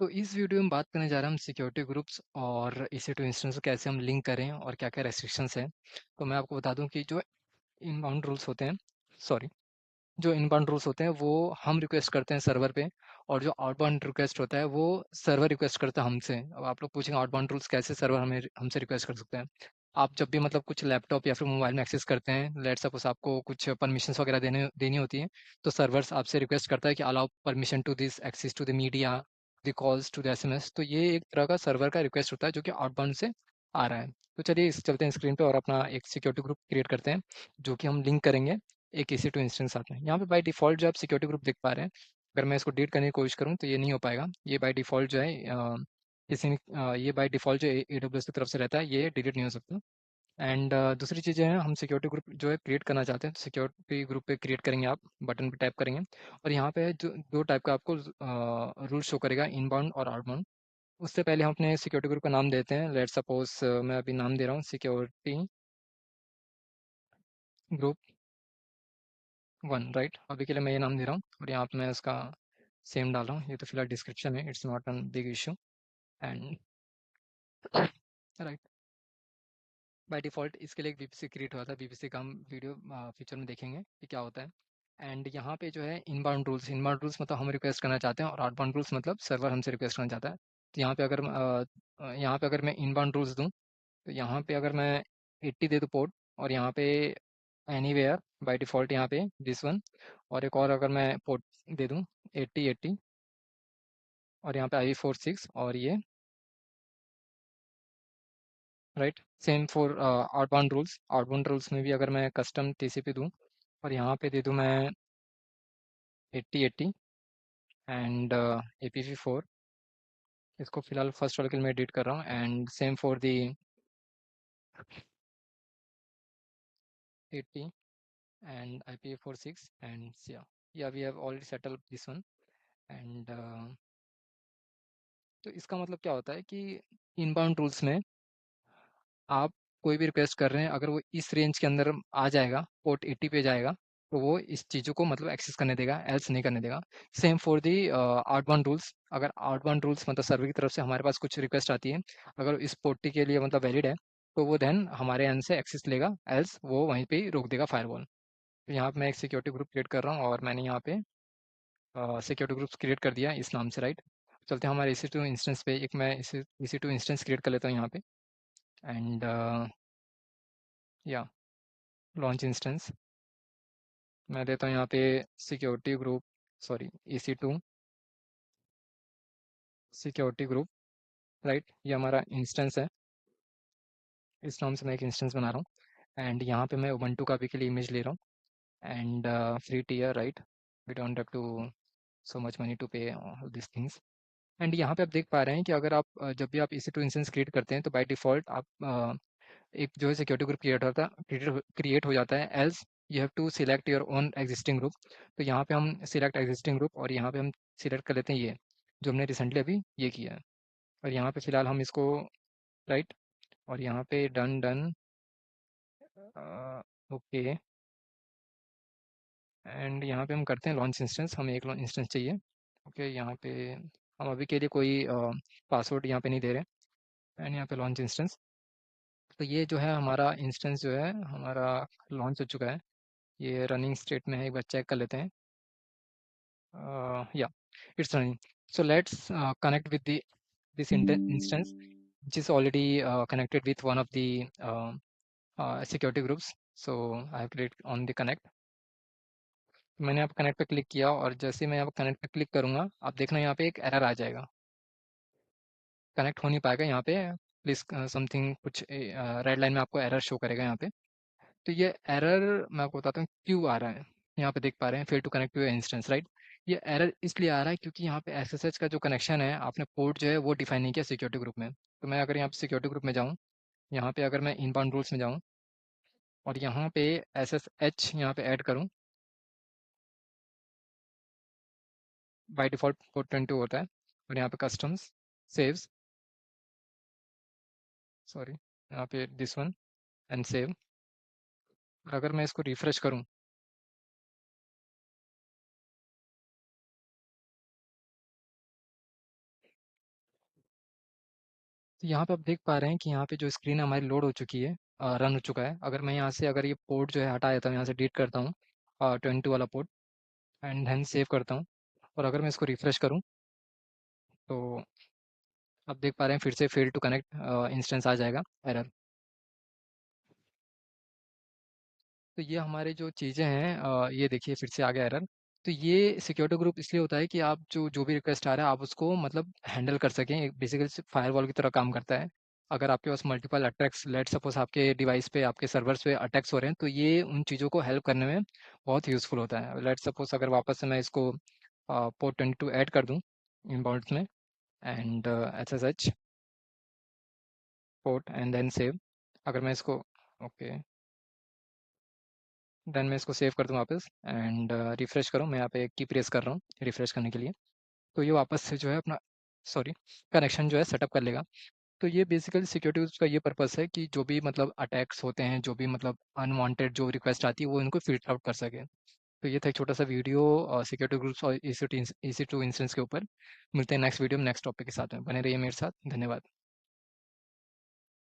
तो इस वीडियो में बात करने जा रहे हैं हम सिक्योरिटी ग्रुप्स और EC2 इंस्टेंस को कैसे हम लिंक करें और क्या-क्या रेस्ट्रिक्शंस हैं। तो मैं आपको बता दूं कि जो इनबाउंड रूल्स होते हैं सॉरी जो इनबाउंड रूल्स होते हैं वो हम रिक्वेस्ट करते हैं सर्वर पे, और जो आउटबाउंड रिक्वेस्ट होता है वो सर्वर रिक्वेस्ट करता है हमसे। अब आप लोग पूछेंगे आउटबाउंड रूल्स कैसे सर्वर हमें हमसे रिक्वेस्ट कर सकते हैं। आप जब भी मतलब कुछ लैपटॉप या फिर मोबाइल में एक्सेस करते हैं, लेट्स सपोज आपको कुछ परमिशंस वगैरह देने देनी होती है, तो सर्वर्स आपसे रिक्वेस्ट करता है कि allow permission to this access to the media, the calls to the SMS। तो ये एक तरह का सर्वर का रिक्वेस्ट होता है जो कि आउटबाउंड से आ रहा है। तो चलिए इस चलते हैं स्क्रीन पे और अपना एक सिक्योरिटी ग्रुप क्रिएट करते हैं जो कि हम लिंक करेंगे एक EC2 इंस्टेंस साथ में। यहाँ पे बाय डिफ़ॉल्ट जो आप सिक्योरिटी ग्रुप देख पा रहे हैं, अगर मैं इसको डिलीट करने की कोशिश करूँ तो ये नहीं हो पाएगा। ये बाय डिफ़ॉल्ट जो है ये बाय डिफ़ॉल्ट जो AWS की तरफ से रहता है, ये डिलीट नहीं हो सकता। एंड दूसरी चीज़ें हैं, हम सिक्योरिटी ग्रुप जो है क्रिएट करना चाहते हैं, तो सिक्योरिटी ग्रुप पे क्रिएट करेंगे, आप बटन पे टैप करेंगे और यहाँ पे जो 2 टाइप का आपको रूल शो करेगा, इनबाउंड और आउटबाउंड। उससे पहले हम अपने सिक्योरिटी ग्रुप का नाम देते हैं। लेट्स सपोज़ मैं अभी नाम दे रहा हूँ सिक्योरिटी ग्रुप 1, राइट? अभी के लिए मैं ये नाम दे रहा हूँ और यहाँ पे मैं इसका सेम डाल रहा हूँ। ये तो फिलहाल डिस्क्रिप्शन है, it's not an big issue. And right, by default इसके लिए एक VPC क्रिएट हुआ था। VPC का हम वीडियो फ्यूचर में देखेंगे कि क्या होता है। एंड यहाँ पे जो है इनबाउंड रूल्स मतलब हम रिक्वेस्ट करना चाहते हैं, और आउटबाउंड रूल्स मतलब सर्वर हमसे रिक्वेस्ट करना चाहता है। तो यहाँ पे अगर मैं इनबाउंड रूल्स दूँ, तो यहाँ पे अगर मैं 80 दे दूँ पोर्ट, और यहाँ पे एनीवेयर बाय डिफ़ॉल्ट यहाँ पे दिस वन, और एक और अगर मैं पोर्ट दे दूँ 80-80, और यहाँ पे IE46, और ये right same for outbound rules में भी अगर मैं कस्टम TCP दूँ और यहाँ पे दे दूँ मैं 80-80 एंड APv4, इसको फिलहाल फर्स्ट वाले के लिए मैं एडिट कर रहा हूँ, and same for the 80 and IPv6 and yeah we have already settled this one। And तो इसका मतलब क्या होता है कि इनबाउंड रूल्स में आप कोई भी रिक्वेस्ट कर रहे हैं, अगर वो इस रेंज के अंदर आ जाएगा, पोर्ट 80 पे जाएगा, तो वो इस चीज़ों को मतलब एक्सेस करने देगा, एल्स नहीं करने देगा। Same for the outbound rules, अगर आउटबाउंड रूल्स मतलब सर्वर की तरफ से हमारे पास कुछ रिक्वेस्ट आती है, अगर इस पोर्ट के लिए मतलब वैलिड है, तो वो देन हमारे एंड से एक्सेस लेगा, एल्स वो वहीं पे ही रोक देगा फायरवॉल। तो यहाँ पे मैं एक सिक्योरिटी ग्रुप क्रिएट कर रहा हूँ और मैंने यहाँ पे सिक्योरिटी ग्रुप्स क्रिएट कर दिया इस नाम से, राइट? चलते हैं हमारे EC2 इंस्टेंस पे, एक मैं इसे EC2 इंस्टेंस क्रिएट कर लेता हूँ यहाँ पे। एंड या लॉन्च इंस्टेंस मैं देता हूँ यहाँ पे security group, sorry EC2 security group, right? ये हमारा इंस्टेंस है, इस नाम से मैं एक इंस्टेंस बना रहा हूँ। एंड यहाँ पे मैं उबंटू का भी के लिए इमेज ले रहा हूँ, and free tier, right? We don't have to so much money to pay all this things. And यहाँ पे आप देख पा रहे हैं कि अगर आप जब भी आप EC2 इंस्टेंस क्रिएट करते हैं, तो बाय डिफ़ॉल्ट आप एक जो है सिक्योरिटी ग्रुप क्रिएट हो जाता है, else you have to select your own existing group. तो यहाँ पे हम सिलेक्ट एग्जिस्टिंग ग्रुप, और यहाँ पे हम सिलेक्ट कर लेते हैं ये जो हमने रिसेंटली अभी ये किया है, और यहाँ पे फिलहाल हम इसको राइट, और यहाँ पे डन डन ओके। एंड यहाँ पे हम करते हैं लॉन्च इंस्टेंस, हमें एक लॉन्च इंस्टेंस चाहिए। ओके, यहाँ पे हम अभी के लिए कोई पासवर्ड यहाँ पे नहीं दे रहे, एंड यहाँ पे लॉन्च इंस्टेंस। तो ये जो है हमारा इंस्टेंस जो है हमारा लॉन्च हो चुका है, ये रनिंग स्टेट में है, एक बार चेक कर लेते हैं। या it's running. So let's connect with the this instance which is already connected with one of the security groups। So I have clicked on the connect। मैंने यहाँ पे कनेक्ट पे क्लिक किया, और जैसे मैं यहाँ पे कनेक्ट पे क्लिक करूँगा, आप देखना यहाँ पे एक एरर आ जाएगा, कनेक्ट हो नहीं पाएगा यहाँ पे, प्लीज़ समथिंग कुछ रेड लाइन में आपको एरर शो करेगा यहाँ पे। तो ये एरर मैं आपको बताता हूँ क्यों आ रहा है। यहाँ पे देख पा रहे हैं fail to connect to instance, right? ये एरर इसलिए आ रहा है क्योंकि यहाँ पे SSH का जो कनेक्शन है, आपने पोर्ट जो है वो डिफाइन नहीं किया सिक्योरिटी ग्रुप में। तो मैं अगर यहाँ पे सिक्योरिटी ग्रुप में जाऊँ, यहाँ पे अगर मैं इनबाउंड रूल्स में जाऊँ और यहाँ पे SSH यहाँ पे ऐड करूँ, बाय डिफ़ॉल्ट पोर्ट 22 होता है, और यहाँ पे कस्टम्स सेव्स, सॉरी यहाँ पे दिस वन एंड सेव। और अगर मैं इसको रिफ्रेश करूँ, तो यहाँ पे आप देख पा रहे हैं कि यहाँ पे जो स्क्रीन हमारी लोड हो चुकी है, रन हो चुका है। अगर मैं यहाँ से अगर ये पोर्ट जो है हटा देता हूँ, यहाँ से डिलीट करता हूँ 22 वाला पोर्ट, एंड देन सेव करता हूँ, और अगर मैं इसको रिफ्रेश करूँ तो आप देख पा रहे हैं फिर से फेल टू कनेक्ट इंस्टेंस आ जाएगा, एरर। तो ये हमारे जो चीज़ें हैं, ये देखिए फिर से आ गया एरर। तो ये सिक्योरिटी ग्रुप इसलिए होता है कि आप जो भी रिक्वेस्ट आ रहा है आप उसको मतलब हैंडल कर सकें। बेसिकली फायरवॉल की तरह काम करता है। अगर आपके पास मल्टीपल अटैक्स, लेट सपोज आपके डिवाइस पे, आपके सर्वर्स पे अटैक्स हो रहे हैं, तो ये उन चीज़ों को हेल्प करने में बहुत यूज़फुल होता है। लेट सपोज अगर वापस से मैं इसको पोर्ट 22 ऐड कर दूँ इनबाउंड्स में, and H S H port and then save. अगर मैं इसको, ओके, देन मैं इसको सेव कर दूँ वापस, एंड रिफ्रेश करूँ। मैं यहाँ पे की प्रेस कर रहा हूँ रिफ्रेश करने के लिए। तो ये वापस से जो है अपना, सॉरी, कनेक्शन जो है सेटअप कर लेगा। तो ये बेसिकली सिक्योरिटी का ये पर्पस है कि जो भी मतलब अटैक्स होते हैं, जो भी मतलब अनवांटेड जो रिक्वेस्ट आती है, वो इनको फिल्टर आउट कर सके। तो ये था एक छोटा सा वीडियो सिक्योरिटी ग्रुप्स और EC2 इंसिडेंट्स के ऊपर। मिलते हैं नेक्स्ट वीडियो में नेक्स्ट टॉपिक के साथ में। बने रहिए मेरे साथ। धन्यवाद।